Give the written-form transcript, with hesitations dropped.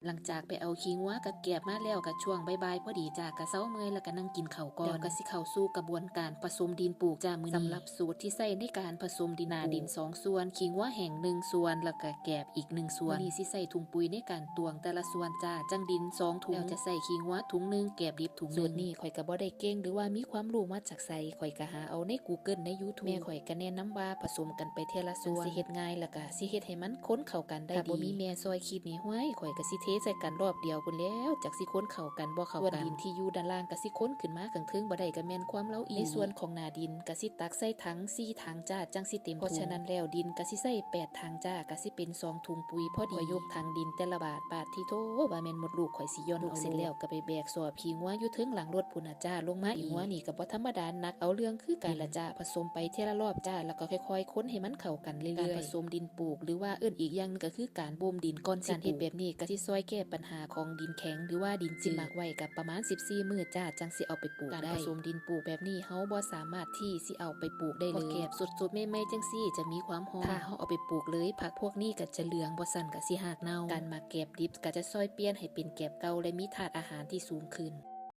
หลังจากไปเอาขี้งัวกับแกบมาแล้วกับช่วงบ่ายๆพอดีจ้ากะเซาเมื่อยแล้วก็นั่งกินข้าวก่อนแล้วก็สิเข้าสู่กระบวนการผสมดินปลูกจ้ามื้อนี้สำหรับสูตรที่ใส่ในการผสมดินนาดิน2ส่วนขี้งัวแห้ง1ส่วนแล้วก็แกบอีก1ส่วนมื้อนี้สิใส่ถุงปุ๋ยในการตวงแต่ละส่วนจ้าจังดิน2ถุงแล้วจะใส่ขี้งัวถุงนึงแกบดิบถุงนึงสูตรนี้ข่อยก็บ่ได้เก่งหรือว่ามีความรู้มาจากไสข่อยก็หาเอาใน Google ใน YouTube แม่ข่อยก็แนะนำว่าผสมกันไปเทียละส่วนสิเฮ็ดง่ายแล้วก็สิเฮ็ดให้มันค้นเข้ากันได้ดีถ้าบ่มีแม่ซอยคิดนี่ห้วยข่อยก็สิเทใส่กันรอบเดียวพุ่นแล้วจากสิค้นเข้ากันบ่เข้ากันดินที่อยู่ด้านล่างก็สิค้นขึ้นมาข้างเทิงบ่ได้ก็แม่นความเล้าอีในส่วนของหน้าดินก็สิตักใส่ถัง4ถังจ้าจังสิเต็มเพราะฉะนั้นแล้วดินก็สิใส่8ถังจ้าก็สิเป็น2ถุงปุ๋ยพอดีข่อยยกถังดินแต่ละบาทที่โธว่าแม่นหมดลูกข่อยสิย้อนเอาเสร็จแล้วก็ไปแบกสอบขี้งัวอยู่เทิงหลังรถพุ่นน่ะจ้าลงมาอีกงัวนี่ก็บ่ธรรมดาหนักเอาเรื่องคือกันละจ้าผสมไปเทีละรอบจ้าแล้วก็ค่อยๆค้นให้มันเข้ากันเรื่อยๆการผสมดินปลูกหรือว่าอีกอย่างนึงก็คือการบ่มดินก่อนสิการเฮ็ดแบบนี้ก็สิช่วยแก้ปัญหาของดินแข็งหรือว่าดินจืดหมักไว้กับประมาณ14มื้อจ้าจังสิเอาไปปลูกได้การผสมดินปลูกแบบนี้เฮาบ่สามารถที่สิเอาไปปลูกได้เลยแกบสดๆใหม่ๆจังซี่จะมีความหอมถ้าเฮาเอาไปปลูกเลยผักพวกนี้ก็จะเหลืองบ่สั่นก็สิหากเน่าการหมักแกบดิบก็จะช่วยเปลี่ยนให้เป็นแกบเก่าและมีธาตุอาหารที่สูงขึ้น